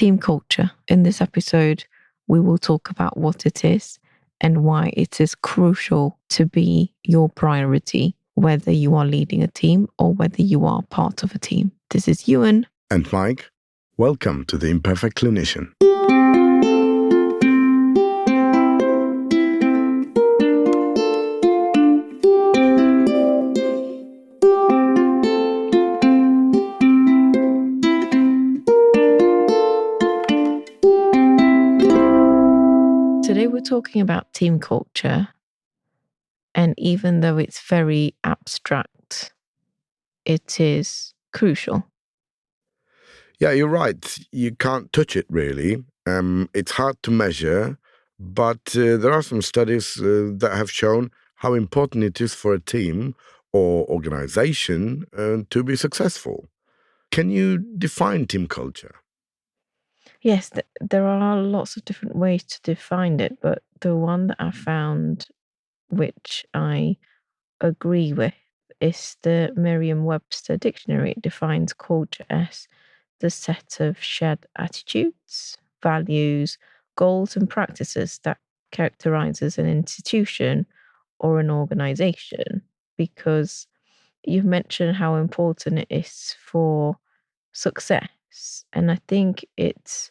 Team culture. In this episode, we will talk about what it is and why it is crucial to be your priority, whether you are leading a team or whether you are part of a team. This is Yuen. And Mike. Welcome to the Imperfect Clinician. Today we're talking about team culture, and even though it's very abstract, it is crucial. Yeah, you're right. You can't touch it really. It's hard to measure, but there are some studies that have shown how important it is for a team or organization to be successful. Can you define team culture? Yes, there are lots of different ways to define it, but the one that I found, which I agree with, is the Merriam-Webster dictionary. It defines culture as the set of shared attitudes, values, goals, and practices that characterizes an institution or an organization. Because you've mentioned how important it is for success, and I think it's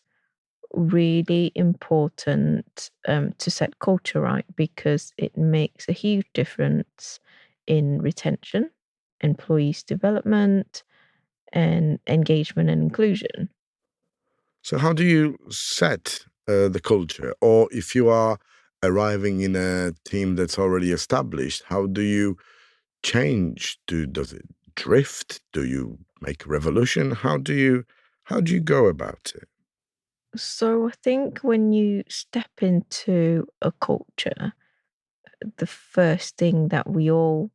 really important to set culture right because it makes a huge difference in retention, employees' development, and engagement and inclusion. So how do you set the culture? Or if you are arriving in a team that's already established, how do you change? Does it drift? Do you make a revolution? How do you go about it? So I think when you step into a culture, the first thing that we all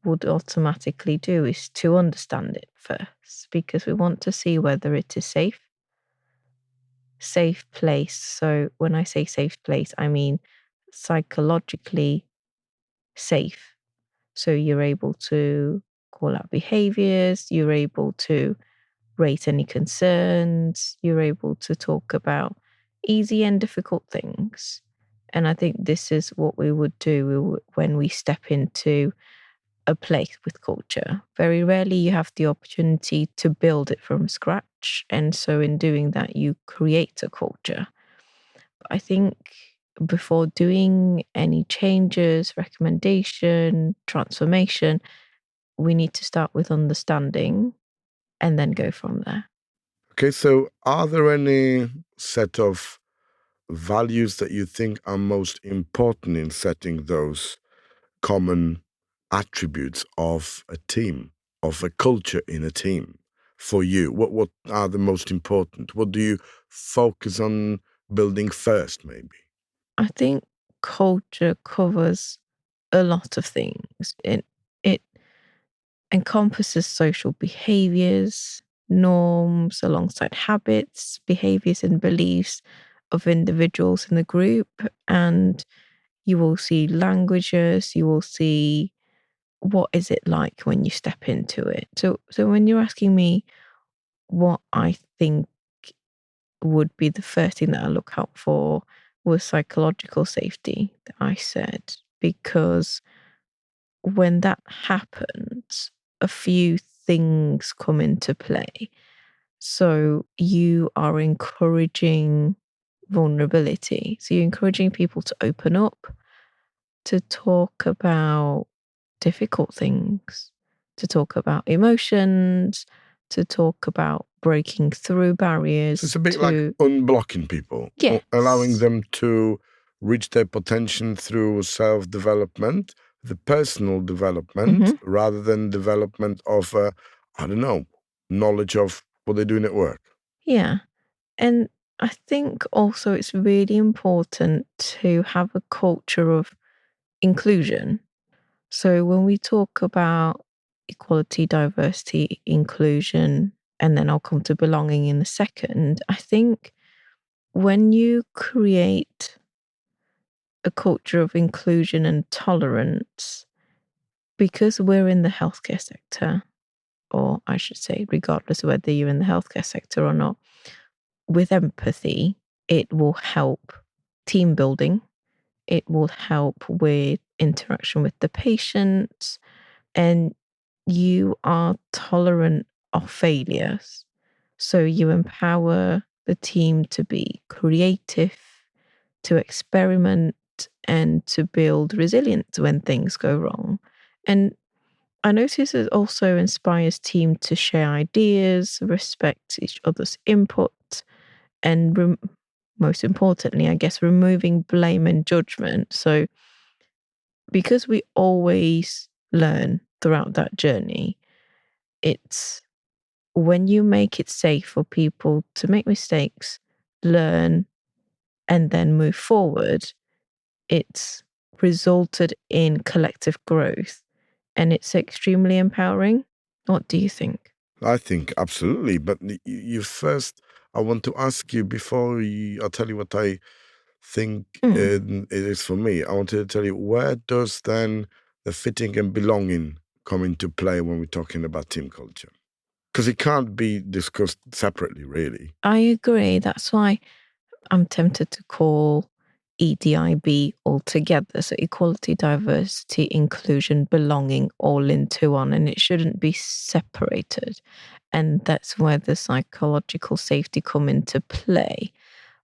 would automatically do is to understand it first because we want to see whether it is safe place. So when I say safe place, I mean psychologically safe. So you're able to call out behaviors, you're able to rate any concerns, you're able to talk about easy and difficult things. And I think this is what we would do when we step into a place with culture. Very rarely you have the opportunity to build it from scratch. And so in doing that, you create a culture. I think before doing any changes, recommendation, transformation, we need to start with understanding and then go from there. Okay, so are there any set of values that you think are most important in setting those common attributes of a team, of a culture in a team for you? What are the most important? What do you focus on building first, maybe? I think culture covers a lot of things. It encompasses social behaviors, norms alongside habits, behaviors and beliefs of individuals in the group. And you will see languages, you will see what is it like when you step into it. So when you're asking me what I think would be the first thing that I look out for was psychological safety that I said, because when that happens, a few things come into play. So you are encouraging vulnerability. So you're encouraging people to open up, to talk about difficult things, to talk about emotions, to talk about breaking through barriers. So it's a bit like unblocking people, Yes. allowing them to reach their potential through self-development, the personal development, rather than development of, knowledge of what they're doing at work. Yeah. And I think also it's really important to have a culture of inclusion. So when we talk about equality, diversity, inclusion, and then I'll come to belonging in a second, I think when you create a culture of inclusion and tolerance, because we're in the healthcare sector, or I should say, regardless of whether you're in the healthcare sector or not, with empathy, it will help team building. It will help with interaction with the patient, and you are tolerant of failures. So you empower the team to be creative, to experiment, and to build resilience when things go wrong. And I notice it also inspires team to share ideas, respect each other's input, and most importantly, I guess, removing blame and judgment. So because we always learn throughout that journey, it's when you make it safe for people to make mistakes, learn, and then move forward, it's resulted in collective growth, and it's extremely empowering. What do you think? I think absolutely. But you first, I want to ask you I'll tell you what I think it is for me. I wanted to tell you, where does then the fitting and belonging come into play when we're talking about team culture? Because it can't be discussed separately, really. I agree. That's why I'm tempted to call EDIB altogether. So equality, diversity, inclusion, belonging all into one, and it shouldn't be separated. And that's where the psychological safety come into play.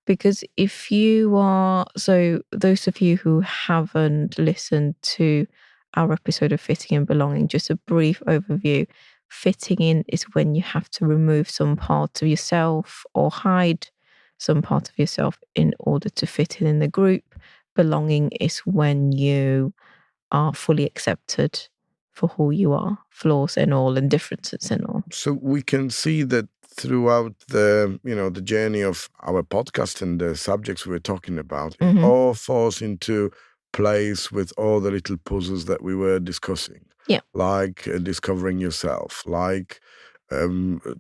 Because if you are, so those of you who haven't listened to our episode of Fitting and Belonging, just a brief overview. Fitting in is when you have to remove some part of yourself or hide some part of yourself in order to fit in the group. Belonging is when you are fully accepted for who you are, flaws and all, and differences and all. So we can see that throughout the journey of our podcast and the subjects we're talking about, it all falls into place with all the little puzzles that we were discussing. Yeah. Like discovering yourself, like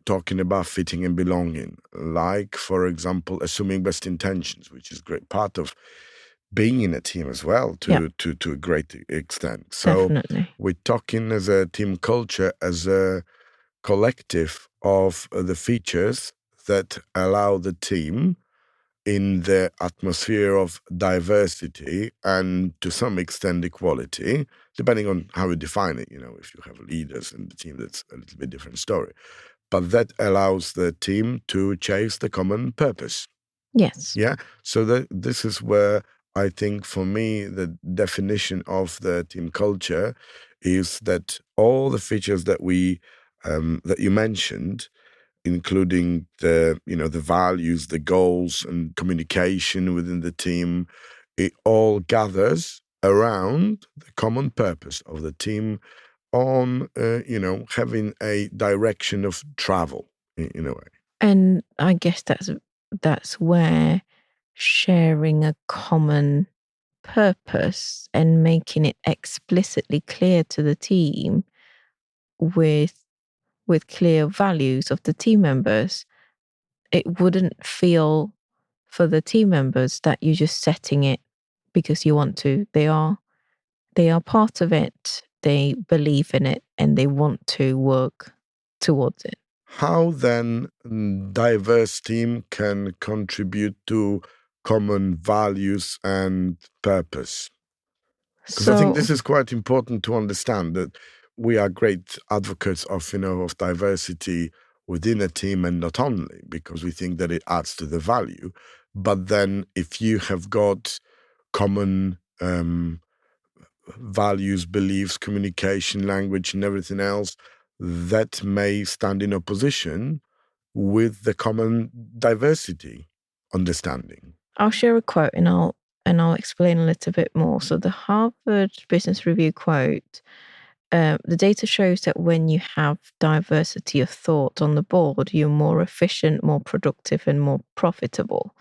talking about fitting and belonging, like, for example, assuming best intentions, which is a great part of being in a team as well to a great extent. So definitely. we're talking as a team culture, as a collective of the features that allow the team in the atmosphere of diversity and to some extent equality, depending on how we define it. If you have leaders in the team, that's a little bit different story. But that allows the team to chase the common purpose. Yes. Yeah. So this is where I think, for me, the definition of the team culture is that all the features that that you mentioned, including the values, the goals, and communication within the team, it all gathers around the common purpose of the team on having a direction of travel in a way. And I guess that's where sharing a common purpose and making it explicitly clear to the team with clear values of the team members, it wouldn't feel for the team members that you're just setting it because you want to. They are part of it. They believe in it and they want to work towards it. How then diverse team can contribute to common values and purpose? Because I think this is quite important to understand, that we are great advocates of diversity within a team, and not only because we think that it adds to the value, but then if you have got common values, beliefs, communication, language, and everything else, that may stand in opposition with the common diversity understanding. I'll share a quote and I'll explain a little bit more. So the Harvard Business Review quote, the data shows that when you have diversity of thought on the board, you're more efficient, more productive, and more profitable.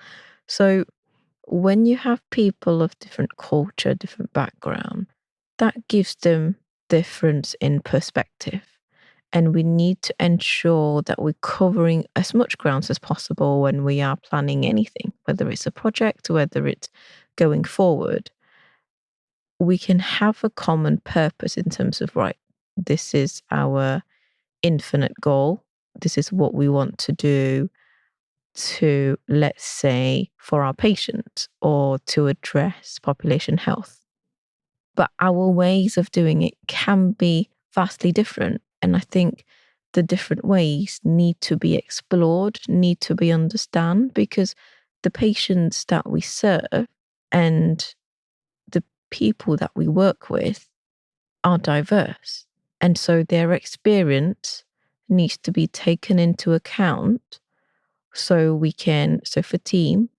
So when you have people of different culture, different background, that gives them difference in perspective. And we need to ensure that we're covering as much ground as possible when we are planning anything, whether it's a project, whether it's going forward. We can have a common purpose in terms of, right, this is our infinite goal. This is what we want to do. to, let's say, for our patients or to address population health. But our ways of doing it can be vastly different. And I think the different ways need to be explored, need to be understood, because the patients that we serve and the people that we work with are diverse. And so their experience needs to be taken into account so for team,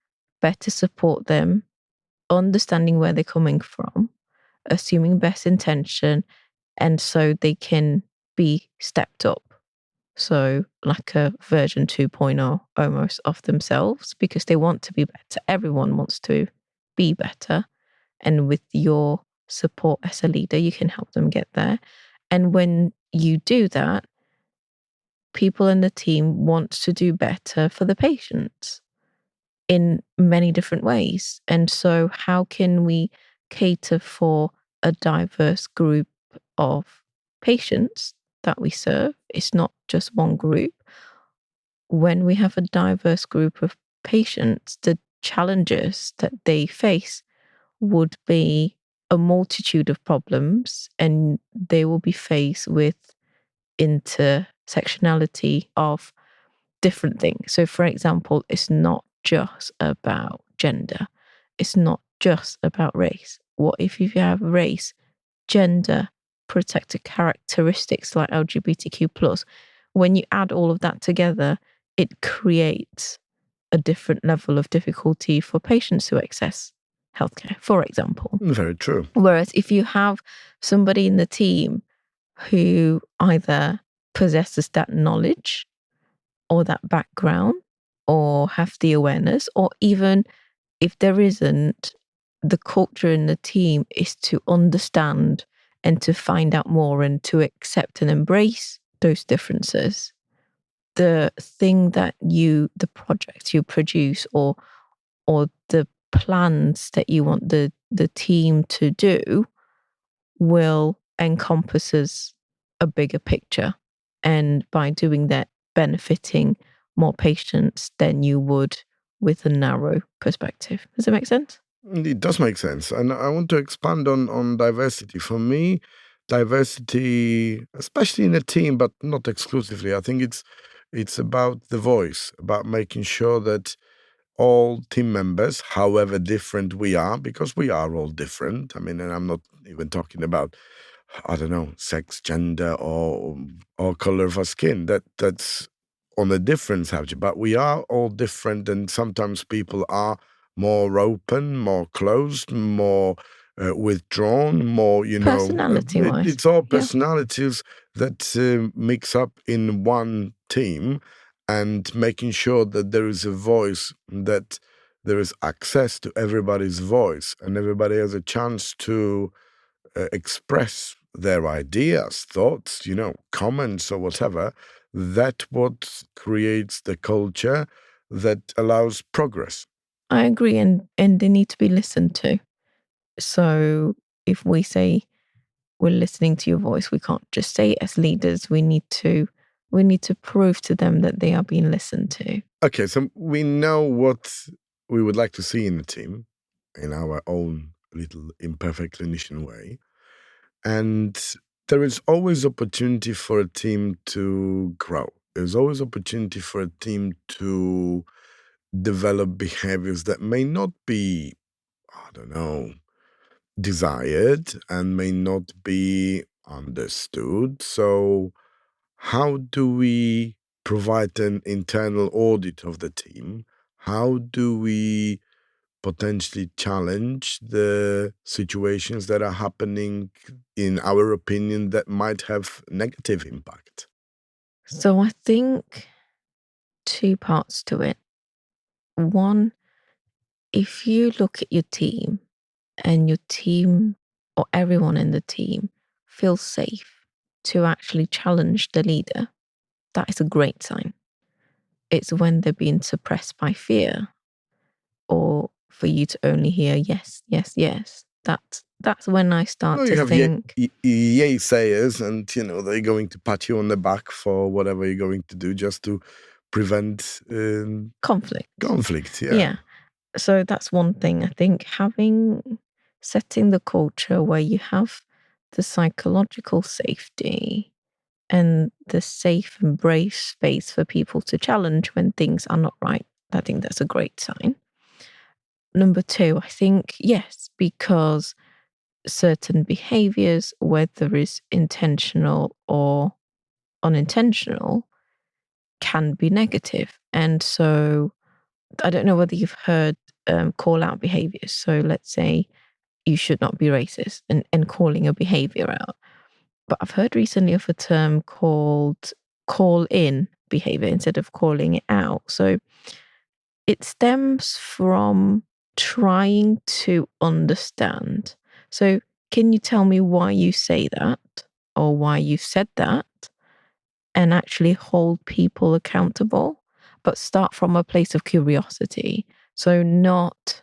better support them, understanding where they're coming from, assuming best intention, and so they can be stepped up. So like a version 2.0 almost of themselves, because they want to be better. Everyone wants to be better. And with your support as a leader, you can help them get there. And when you do that, people in the team want to do better for the patients in many different ways. And so how can we cater for a diverse group of patients that we serve? It's not just one group. When we have a diverse group of patients, the challenges that they face would be a multitude of problems, and they will be faced with intersectionality of different things. So, for example, it's not just about gender, it's not just about race. What if you have race, gender, protected characteristics like LGBTQ+? When you add all of that together, it creates a different level of difficulty for patients who access healthcare, for example. Very true. Whereas if you have somebody in the team who either possesses that knowledge or that background or have the awareness, or even if there isn't, the culture in the team is to understand and to find out more and to accept and embrace those differences. The thing that the project you produce or the plans that you want the team to do will encompasses a bigger picture. And by doing that, benefiting more patients than you would with a narrow perspective. Does it make sense? It does make sense. And I want to expand on diversity. For me, diversity, especially in a team, but not exclusively, I think it's about the voice, about making sure that all team members, however different we are, because we are all different. I mean, and I'm not even talking about, I don't know, sex, gender, or color of our skin. That's on a different subject. But we are all different, and sometimes people are more open, more closed, more withdrawn, more, Personality-wise. it's all personalities that mix up in one team, and making sure that there is a voice, that there is access to everybody's voice, and everybody has a chance to express their ideas, thoughts, comments or whatever. That's what creates the culture that allows progress. I agree, and they need to be listened to. So if we say we're listening to your voice, we can't just say it as leaders. We need to prove to them that they are being listened to. Okay, so we know what we would like to see in the team in our own little imperfect clinician way. And there is always opportunity for a team to grow. There's always opportunity for a team to develop behaviors that may not be, I don't know, desired and may not be understood. So how do we provide an internal audit of the team? How do we potentially challenge the situations that are happening, in our opinion, that might have negative impact? So I think two parts to it. One, if you look at your team and your team or everyone in the team feels safe to actually challenge the leader, that is a great sign. It's when they're being suppressed by fear or for you to only hear yes, yes, yes. That's when I start to think. Yay sayers, and they're going to pat you on the back for whatever you're going to do, just to prevent conflict. Yeah. So that's one thing. I think setting the culture where you have the psychological safety and the safe and brave space for people to challenge when things are not right. I think that's a great sign. Number two, I think, yes, because certain behaviors, whether it's intentional or unintentional, can be negative. And so I don't know whether you've heard call out behaviors. So let's say you should not be racist and calling a behavior out. But I've heard recently of a term called call in behavior instead of calling it out. So it stems from trying to understand. So can you tell me why you say that or why you said that? And actually hold people accountable, but start from a place of curiosity. So not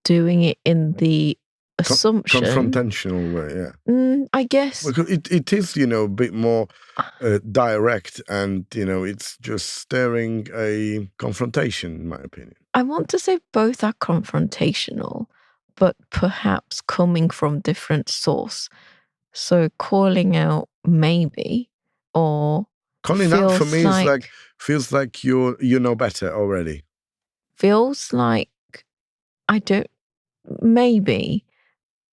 doing it in the assumption. Confrontational way, yeah. I guess. Because it is, a bit more direct and, it's just stirring a confrontation, in my opinion. I want to say both are confrontational, but perhaps coming from different source. So calling out maybe, or calling out for me feels like you know better already. Feels like I don't, maybe.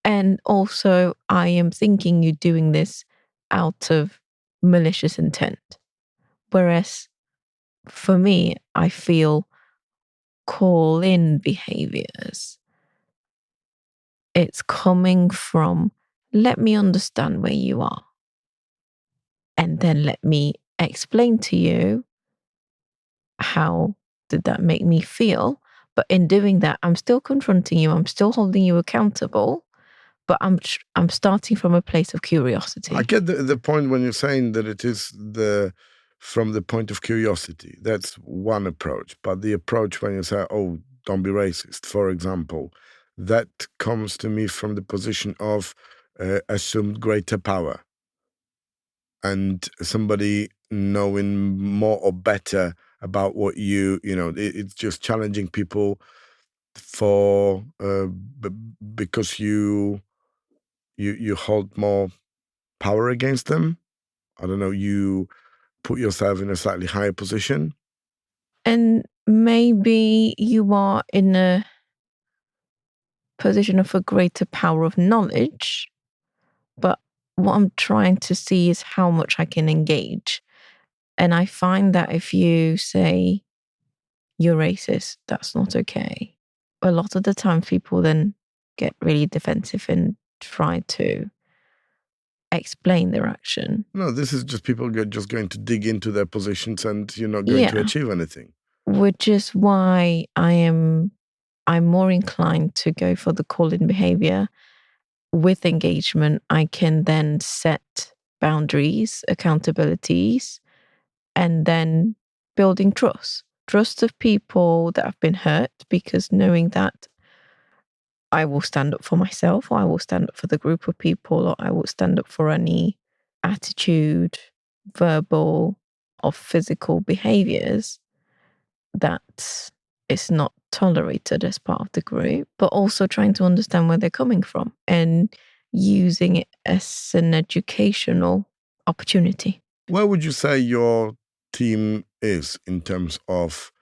And also I am thinking you're doing this out of malicious intent. Whereas for me, I feel call in behaviors, it's coming from, let me understand where you are. And then let me explain to you how did that make me feel. But in doing that, I'm still confronting you. I'm still holding you accountable. But I'm starting from a place of curiosity. I get the point when you're saying that it is from the point of curiosity. That's one approach. But the approach when you say, oh, don't be racist, for example, that comes to me from the position of assumed greater power. And somebody knowing more or better about what it's just challenging people for because you hold more power against them. I don't know, you put yourself in a slightly higher position. And maybe you are in a position of a greater power of knowledge. But what I'm trying to see is how much I can engage. And I find that if you say you're racist, that's not okay. A lot of the time people then get really defensive and try to explain their action. No, this is just people just going to dig into their positions and you're not going to achieve anything. Which is why I'm more inclined to go for the call-in behavior. With engagement, I can then set boundaries, accountabilities, and then building trust of people that have been hurt, because knowing that I will stand up for myself, or I will stand up for the group of people, or I will stand up for any attitude, verbal or physical behaviors that is not tolerated as part of the group, but also trying to understand where they're coming from and using it as an educational opportunity. Where would you say your team is in terms of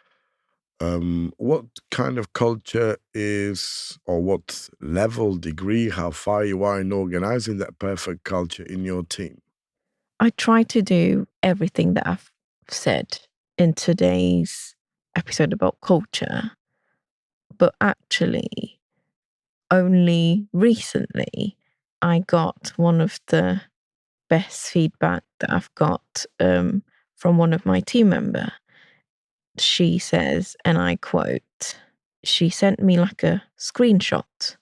what kind of culture is, or what level, degree, how far you are in organizing that perfect culture in your team? I try to do everything that I've said in today's episode about culture, but actually only recently I got one of the best feedback that I've got from one of my team member. She says, and I quote, she sent me like a screenshot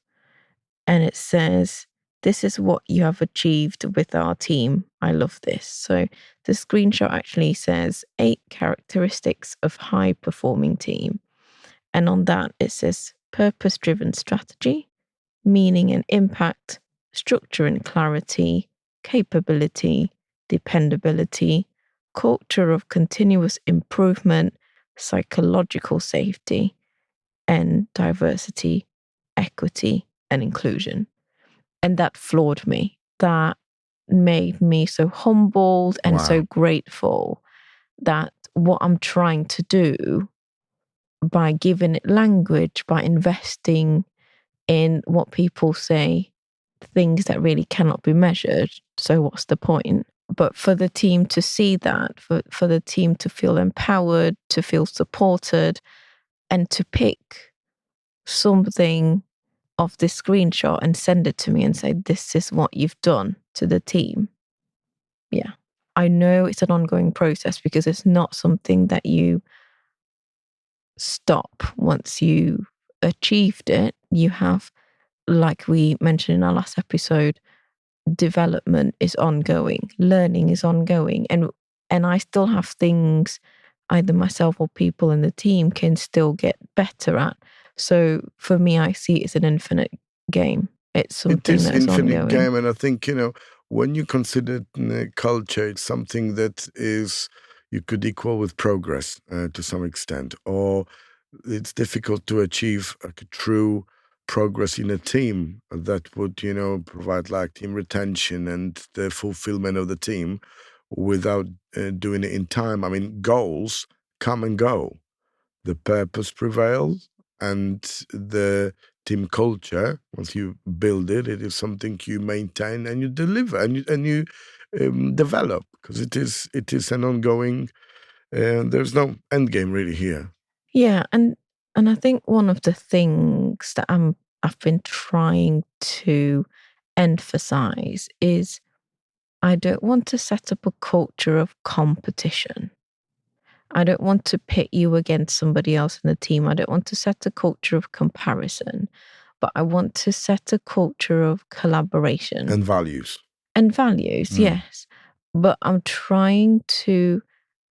and it says, "This is what you have achieved with our team. I love this." So the screenshot actually says 8 characteristics of high performing team. And on that it says purpose-driven strategy, meaning and impact, structure and clarity, capability, dependability, culture of continuous improvement, psychological safety, and diversity, equity, and inclusion. And that floored me. That made me so humbled and so grateful that what I'm trying to do by giving it language, by investing in what people say, things that really cannot be measured. So what's the point? But for the team to see that, for the team to feel empowered, to feel supported, and to pick something of this screenshot and send it to me and say, this is what you've done to the team. Yeah. I know it's an ongoing process because it's not something that you stop once you achieved it. You have, like we mentioned in our last episode, development is ongoing, learning is ongoing, and I still have things either myself or people in the team can still get better at. So for me, I see it as an infinite game. It's something that is ongoing. It is infinite game, and I think, when you consider culture, it's something that is you could equal with progress to some extent, or it's difficult to achieve a true progress in a team that would, provide like team retention and the fulfillment of the team without doing it in time. I mean, goals come and go. The purpose prevails, and the team culture, once you build it, it is something you maintain and you deliver and you develop, because it is an ongoing. There's no end game really here. Yeah, and I think one of the things that I've been trying to emphasize is I don't want to set up a culture of competition. I don't want to pit you against somebody else in the team. I don't want to set a culture of comparison, but I want to set a culture of collaboration. And values. And values, yes. But I'm trying to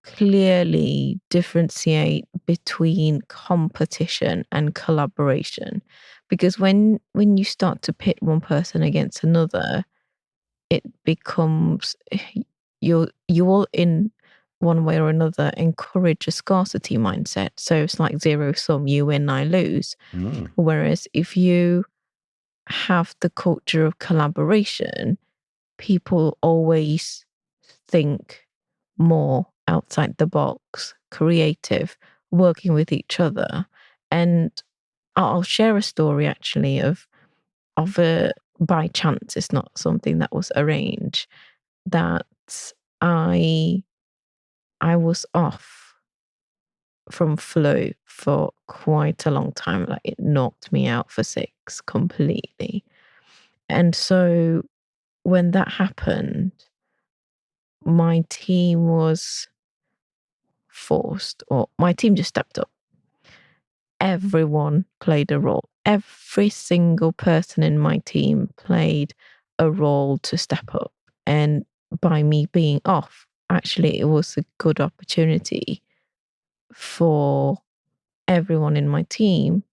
clearly differentiate between competition and collaboration. Because when you start to pit one person against another, it becomes you all in one way or another encourage a scarcity mindset. So it's like zero sum, you win, I lose. Whereas if you have the culture of collaboration, people always think more outside the box, creative, working with each other. And I'll share a story actually of a by chance, it's not something that was arranged, that I was off from flow for quite a long time. Like it knocked me out for 6 completely. And so when that happened, my team was forced, or my team just stepped up. Everyone played a role. Every single person in my team played a role to step up. And by me being off, actually, it was a good opportunity for everyone in my team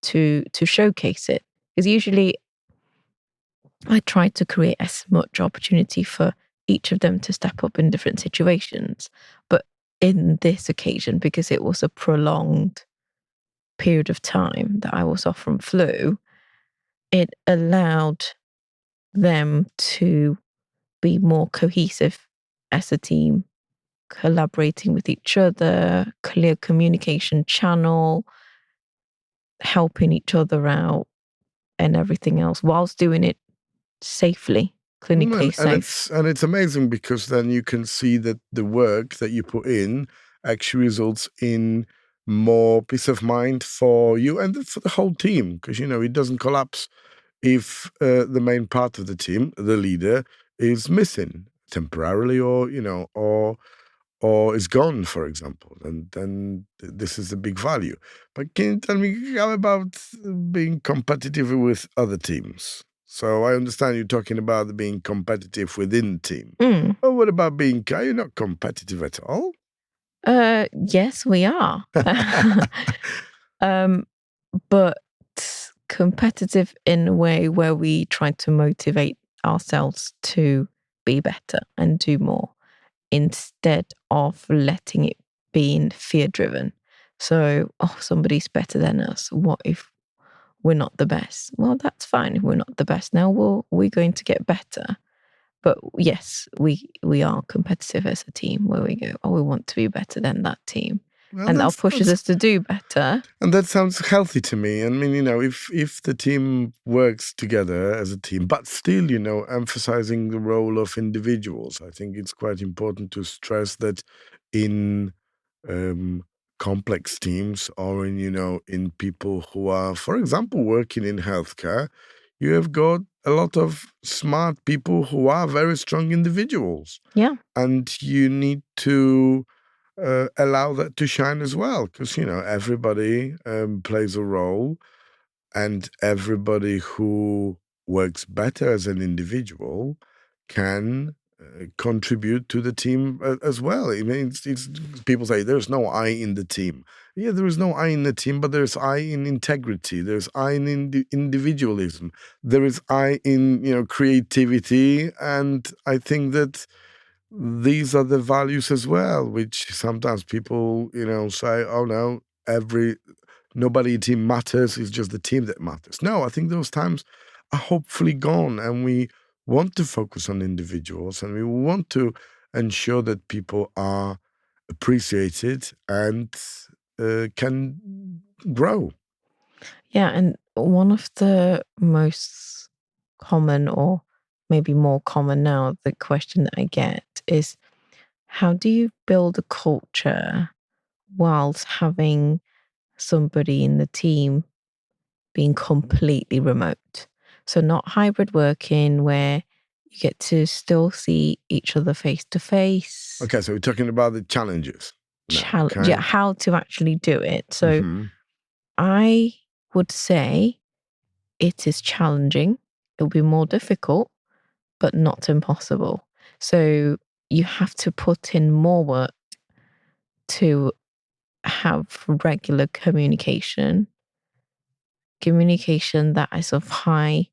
to showcase it. Because usually I try to create as much opportunity for each of them to step up in different situations. But in this occasion, because it was a prolonged period of time that I was off from flu, it allowed them to be more cohesive as a team, collaborating with each other, clear communication channel, helping each other out, and everything else, whilst doing it safely, clinically safe. And it's amazing because then you can see that the work that you put in actually results in more peace of mind for you and for the whole team, because it doesn't collapse if the main part of the team, the leader, is missing temporarily, or or is gone, for example, and then this is a big value. But can you tell me, how about being competitive with other teams? So I understand you're talking about being competitive within the team. But what about are you not competitive at all? Yes, we are. But competitive in a way where we try to motivate ourselves to be better and do more, instead of letting it be fear driven. So, somebody's better than us. What if we're not the best? Well, that's fine. If we're not the best now, we're going to get better. But yes, we are competitive as a team, where we go, we want to be better than that team. Well, And that pushes us to do better. And that sounds healthy to me. I mean, if the team works together as a team, but still, emphasizing the role of individuals, I think it's quite important to stress that in complex teams, or in people who are, for example, working in healthcare, you have got a lot of smart people who are very strong individuals. Yeah. And you need to allow that to shine as well, because everybody plays a role, and everybody who works better as an individual can contribute to the team as well. I mean, it's people say there's no I in the team. Yeah, there is no I in the team, but there's I in integrity. There's I in individualism. There is I in creativity, and I think that these are the values as well, which sometimes people, say, oh no, nobody team matters, it's just the team that matters. No, I think those times are hopefully gone, and we want to focus on individuals, and we want to ensure that people are appreciated and can grow. Yeah, and one of the most common, or maybe more common now, the question that I get is, how do you build a culture whilst having somebody in the team being completely remote? So not hybrid working, where you get to still see each other face to face. Okay, so we're talking about the challenges. Yeah, how to actually do it. So Mhm. I would say it is challenging. It'll be more difficult, but not impossible. So you have to put in more work to have regular communication that is of high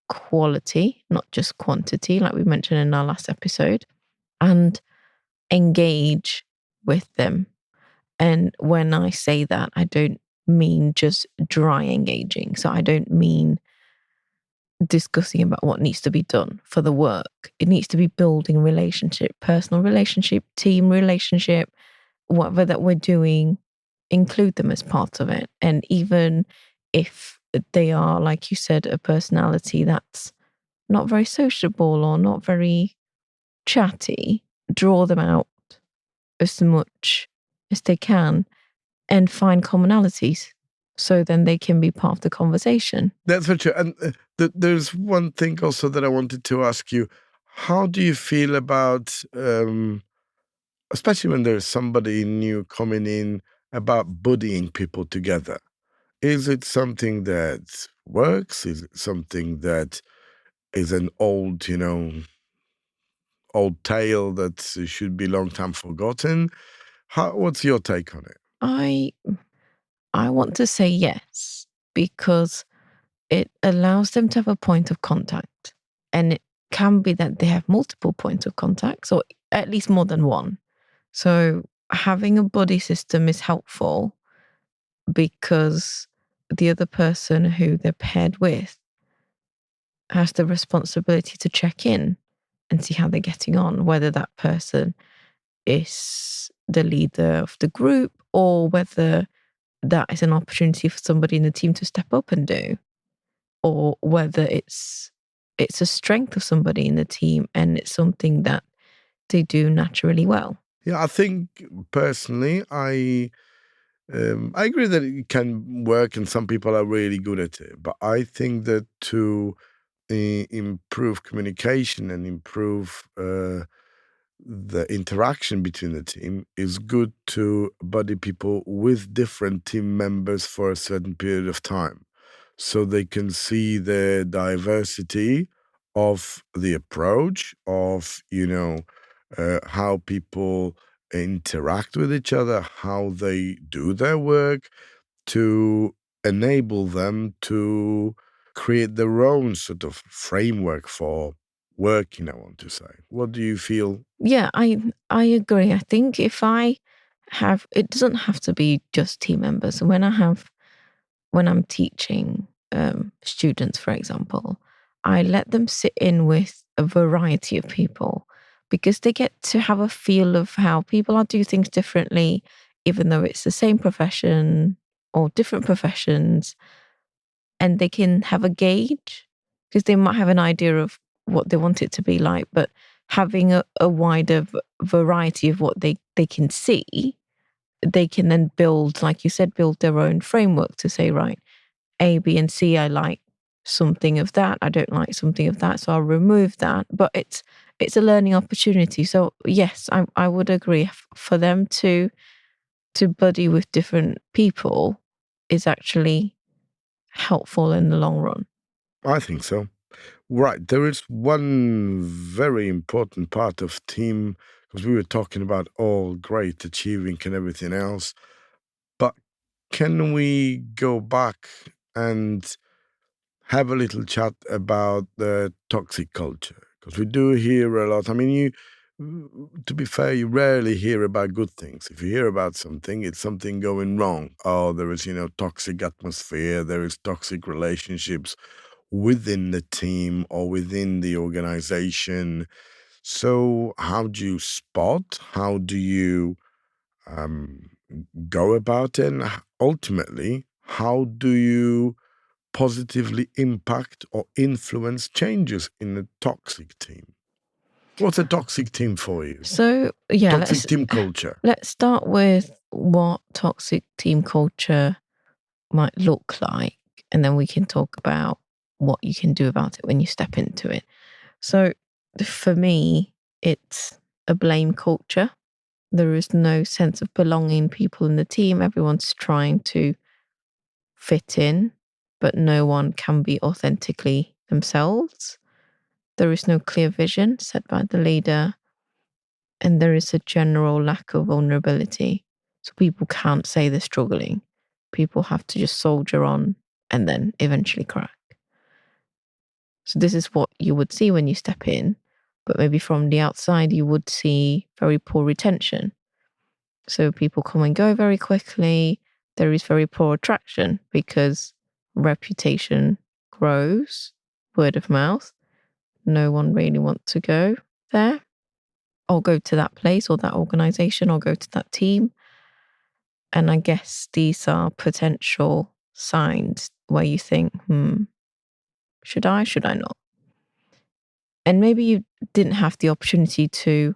quality, not just quantity, like we mentioned in our last episode, and engage with them. And when I say that, I don't mean just dry engaging. So I don't mean discussing about what needs to be done for the work. It needs to be building relationship, personal relationship, team relationship, whatever that we're doing, include them as part of it. And even if they are, like you said, a personality that's not very sociable or not very chatty, draw them out as much as they can and find commonalities, so then they can be part of the conversation. That's for sure. And there's one thing also that I wanted to ask you. How do you feel about, especially when there's somebody new coming in, about buddying people together? Is it something that works? Is it something that is an old, old tale that should be long time forgotten? What's your take on it? I want to say yes, because it allows them to have a point of contact. And it can be that they have multiple points of contact, or at least more than one. So having a buddy system is helpful, because the other person who they're paired with has the responsibility to check in and see how they're getting on, whether that person is the leader of the group, or whether that is an opportunity for somebody in the team to step up and do, or whether it's a strength of somebody in the team and it's something that they do naturally well. Yeah, I think personally, I agree that it can work, and some people are really good at it. But I think that to improve communication and improve the interaction between the team, is good to buddy people with different team members for a certain period of time, so they can see the diversity of the approach of how people interact with each other, how they do their work, to enable them to create their own sort of framework for working, I want to say. What do you feel? Yeah, I agree. I think if I it doesn't have to be just team members. When I'm teaching students, for example, I let them sit in with a variety of people because they get to have a feel of how people are do things differently, even though it's the same profession or different professions, and they can have a gauge because they might have an idea of what they want it to be like, but having a wider variety of what they can see, they can then build, like you said, build their own framework to say, right, A, B, and C, I like something of that. I don't like something of that. So I'll remove that. But it's a learning opportunity. So yes, I would agree for them to buddy with different people is actually helpful in the long run. I think so. Right. There is one very important part of team, because we were talking about all great achieving and everything else. But can we go back and have a little chat about the toxic culture? Because we do hear a lot. I mean, to be fair, you rarely hear about good things. If you hear about something, it's something going wrong. Oh, there is, toxic atmosphere, there is toxic relationships within the team or within the organization. So how do you spot? How do you go about it? And ultimately, how do you positively impact or influence changes in a toxic team? What's a toxic team for you? So yeah, Toxic team culture. let's start with what toxic team culture might look like, and then we can talk about what you can do about it when you step into it. So for me, it's a blame culture. There is no sense of belonging, people in the team. Everyone's trying to fit in, but no one can be authentically themselves. There is no clear vision set by the leader, and there is a general lack of vulnerability. So people can't say they're struggling. People have to just soldier on and then eventually crack. So this is what you would see when you step in, but maybe from the outside, you would see very poor retention. So people come and go very quickly. There is very poor attraction because reputation grows, word of mouth. No one really wants to go there or go to that place or that organization or go to that team. And I guess these are potential signs where you think, should I not? And maybe you didn't have the opportunity to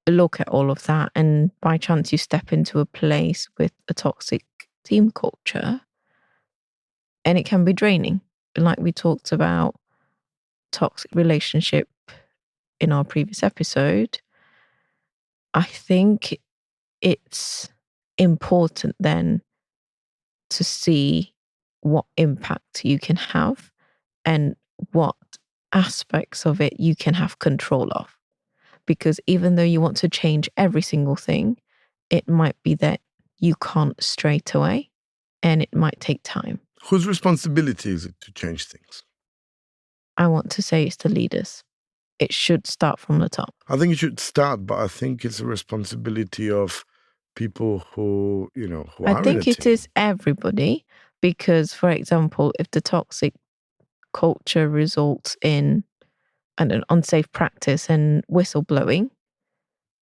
look at all of that. And by chance, you step into a place with a toxic team culture, and it can be draining. Like we talked about toxic relationship in our previous episode, I think it's important then to see what impact you can have and what aspects of it you can have control of. Because even though you want to change every single thing, it might be that you can't straight away and it might take time. Whose responsibility is it to change things? I want to say it's the leaders. It should start from the top. I think it should start, but I think it's a responsibility of people who, who are in a team. I think it is everybody because, for example, if the toxic culture results in an unsafe practice and whistleblowing,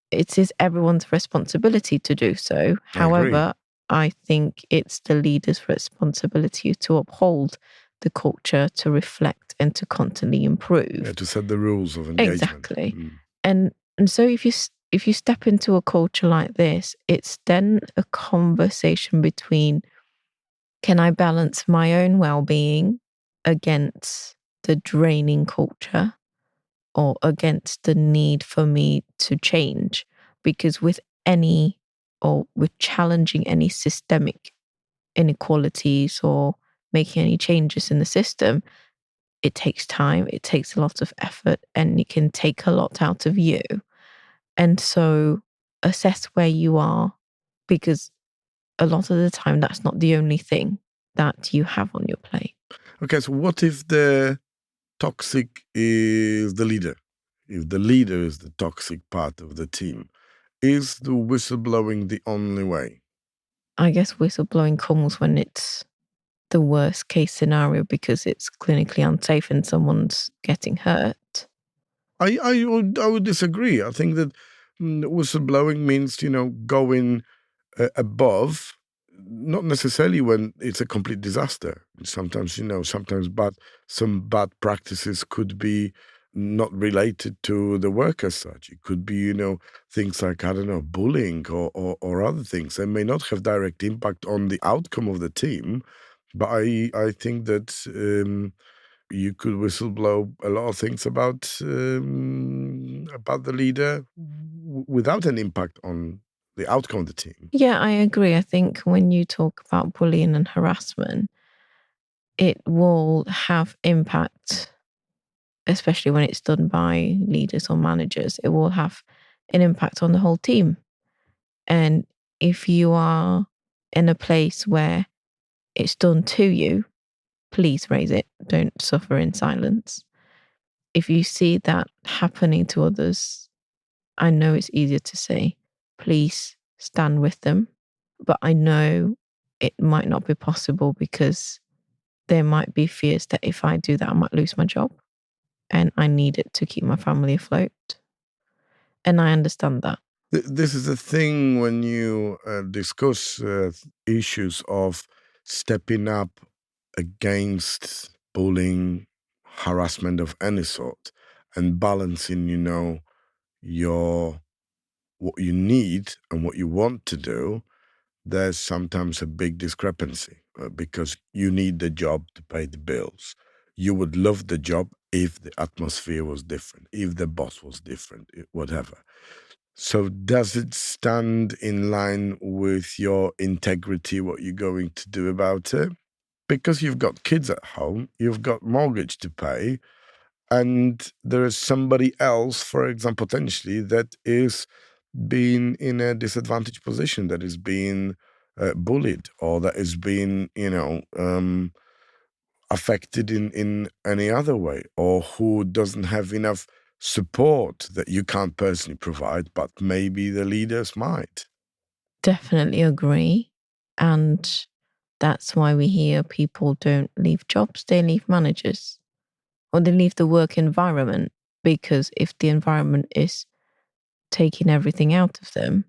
it is everyone's responsibility to do so. However, I think it's the leader's responsibility to uphold the culture, to reflect and to constantly improve. Yeah, to set the rules of engagement. Exactly. And so if you step into a culture like this, it's then a conversation between, can I balance my own well-being against the draining culture or against the need for me to change? Because with challenging any systemic inequalities or making any changes in the system, it takes time, it takes a lot of effort, and it can take a lot out of you. And so assess where you are, because a lot of the time that's not the only thing that you have on your plate. Okay, so what if the toxic is the leader? If the leader is the toxic part of the team, Is the whistleblowing the only way? I guess whistleblowing comes when it's the worst case scenario because it's clinically unsafe and someone's getting hurt. I would disagree. I think that whistleblowing means, going above, not necessarily when it's a complete disaster. Sometimes, some bad practices could be not related to the work as such. It could be, things like, I don't know, bullying or other things. They may not have direct impact on the outcome of the team, but I think that you could whistleblow a lot of things about the leader without an impact on the outcome of the team. Yeah, I agree. I think when you talk about bullying and harassment, it will have impact, especially when it's done by leaders or managers. It will have an impact on the whole team. And if you are in a place where it's done to you, please raise it. Don't suffer in silence. If you see that happening to others, I know it's easier to say, please stand with them. But I know it might not be possible because there might be fears that if I do that, I might lose my job. And I need it to keep my family afloat. And I understand that. This is the thing when you discuss issues of stepping up against bullying, harassment of any sort, and balancing, your what you need and what you want to do. There's sometimes a big discrepancy because you need the job to pay the bills. You would love the job if the atmosphere was different, if the boss was different, whatever. So does it stand in line with your integrity, what you're going to do about it? Because you've got kids at home, you've got mortgage to pay, and there is somebody else, for example, potentially, that is being in a disadvantaged position, that is being bullied, or that is being, affected in any other way, or who doesn't have enough support that you can't personally provide, but maybe the leaders might. Definitely agree. And that's why we hear people don't leave jobs, they leave managers or they leave the work environment. Because if the environment is taking everything out of them,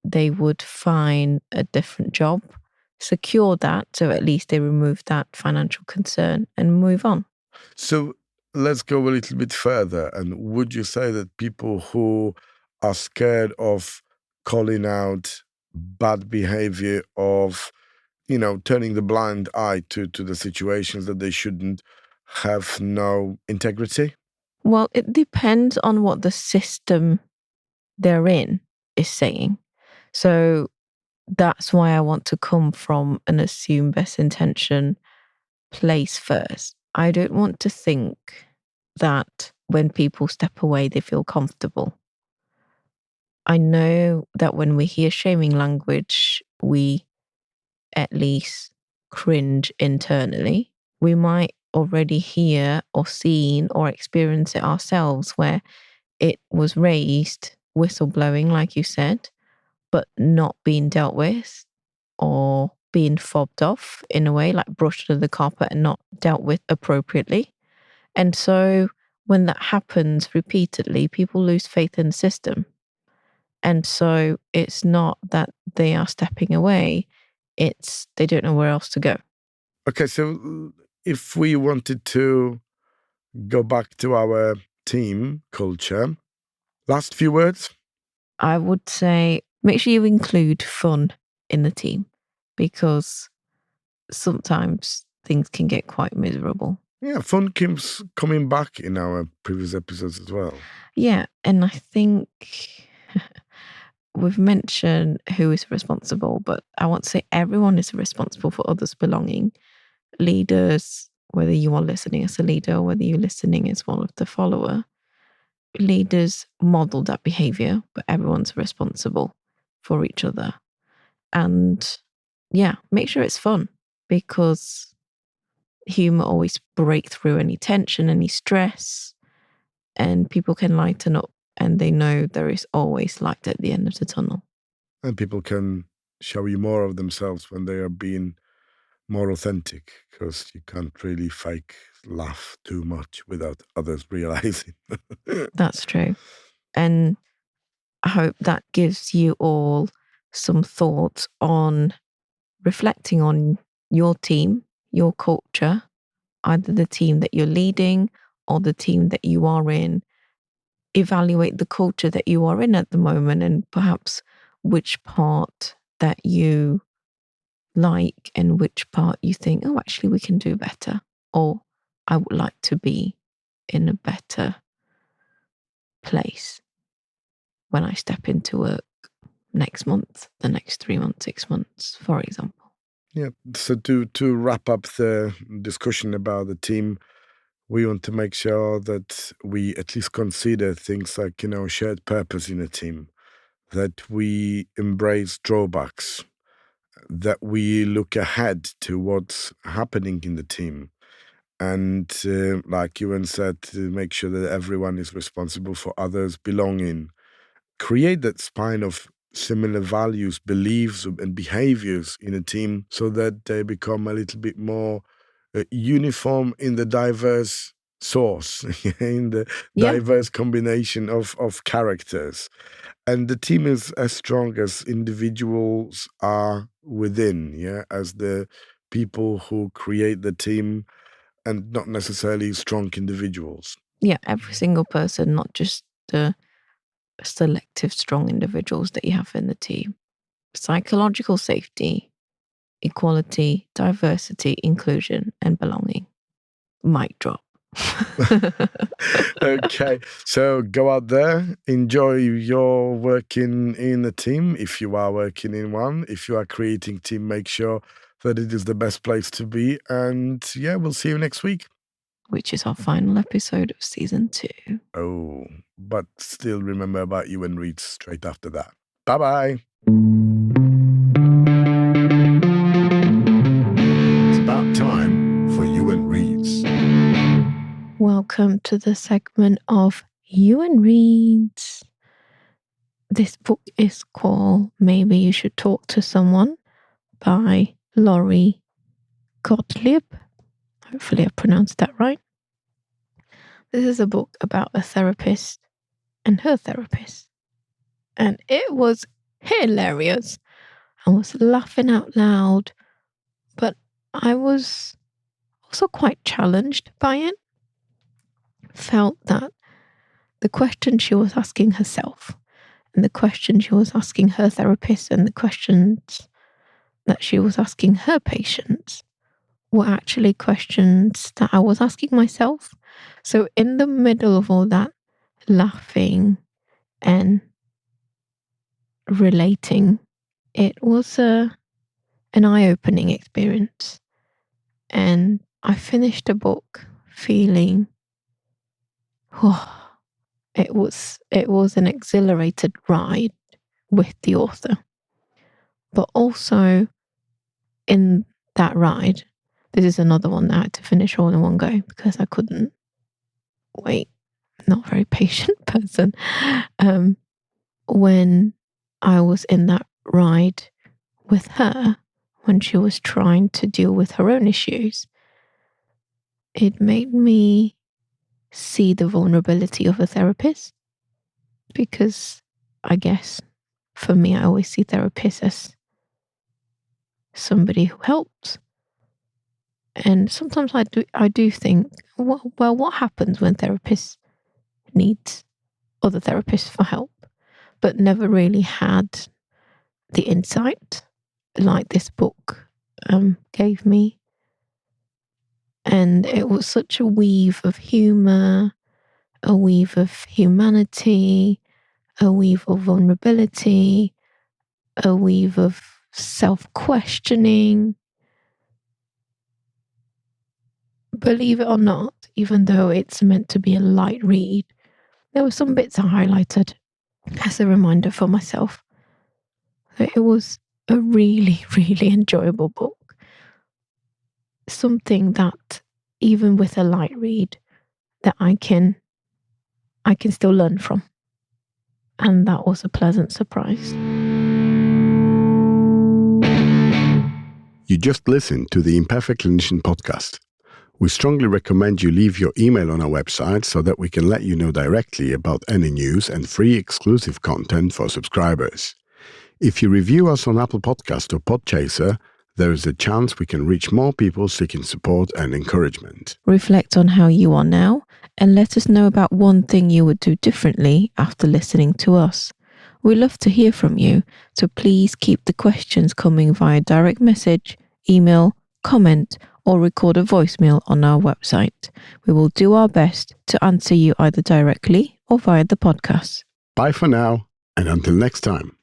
they would find a different job, secure that, so at least they remove that financial concern and move on. So let's go a little bit further. And would you say that people who are scared of calling out bad behavior, of, turning the blind eye to the situations that they shouldn't, have no integrity? Well, it depends on what the system they're in is saying. So that's why I want to come from an assume best intention place first. I don't want to think that when people step away, they feel comfortable. I know that when we hear shaming language, we at least cringe internally. We might already hear or seen or experience it ourselves where it was raised, whistleblowing, like you said, but not being dealt with or being fobbed off in a way, like brushed under the carpet and not dealt with appropriately. And so when that happens repeatedly, people lose faith in the system. And so it's not that they are stepping away, it's they don't know where else to go. Okay, so if we wanted to go back to our team culture, last few words? I would say make sure you include fun in the team because sometimes things can get quite miserable. Yeah, fun keeps coming back in our previous episodes as well. Yeah, and I think we've mentioned who is responsible, but I want to say everyone is responsible for others' belonging. Leaders, whether you are listening as a leader or whether you're listening as one of the follower, leaders model that behavior, but everyone's responsible for each other. And yeah, make sure it's fun because humor always breaks through any tension, any stress, and people can lighten up and they know there is always light at the end of the tunnel. And people can show you more of themselves when they are being more authentic, because you can't really fake laugh too much without others realizing. That's true. And I hope that gives you all some thoughts on reflecting on your team, your culture, either the team that you're leading or the team that you are in. Evaluate the culture that you are in at the moment and perhaps which part that you like and which part you think, oh, actually, we can do better, or I would like to be in a better place when I step into work next month, the next 3 months, 6 months, for example. Yeah. So to wrap up the discussion about the team, we want to make sure that we at least consider things like, shared purpose in a team, that we embrace drawbacks, that we look ahead to what's happening in the team. And like Yuen said, to make sure that everyone is responsible for others' belonging. Create that spine of similar values, beliefs, and behaviors in a team so that they become a little bit more uniform in the diverse source, in the diverse combination of characters. And the team is as strong as individuals are within, as the people who create the team, and not necessarily strong individuals. Yeah, every single person, not just the selective strong individuals that you have in the team. Psychological safety, equality, diversity, inclusion, and belonging. Mic drop. Okay, so go out there, enjoy your working in a team if you are working in one. If you are creating team, make sure that it is the best place to be. And we'll see you next week. Which is our final episode of season 2. Oh, but still remember about Yuen Reads straight after that. Bye-bye. It's about time for Yuen Reads. Welcome to the segment of Yuen Reads. This book is called Maybe You Should Talk to Someone by Lori Gottlieb. Hopefully I pronounced that right. This is a book about a therapist and her therapist. And it was hilarious. I was laughing out loud, but I was also quite challenged by it. Felt that the question she was asking herself and the question she was asking her therapist and the questions that she was asking her patients were actually questions that I was asking myself. So in the middle of all that laughing and relating, it was an eye-opening experience. And I finished the book feeling, it was an exhilarated ride with the author. But also in that ride, this is another one that I had to finish all in one go because I couldn't wait. Not a very patient person. When I was in that ride with her, when she was trying to deal with her own issues, it made me see the vulnerability of a therapist, because I guess for me, I always see therapists as somebody who helps. And sometimes I do think, well, what happens when therapists need other therapists for help, but never really had the insight like this book gave me. And it was such a weave of humor, a weave of humanity, a weave of vulnerability, a weave of self-questioning. Believe it or not, even though it's meant to be a light read, there were some bits I highlighted as a reminder for myself. It was a really, really enjoyable book. Something that, even with a light read, that I can still learn from. And that was a pleasant surprise. You just listened to the Imperfect Clinician podcast. We strongly recommend you leave your email on our website so that we can let you know directly about any news and free exclusive content for subscribers. If you review us on Apple Podcast or Podchaser, there is a chance we can reach more people seeking support and encouragement. Reflect on how you are now and let us know about one thing you would do differently after listening to us. We love to hear from you, so please keep the questions coming via direct message, email, comment, or record a voicemail on our website. We will do our best to answer you either directly or via the podcast. Bye for now, and until next time.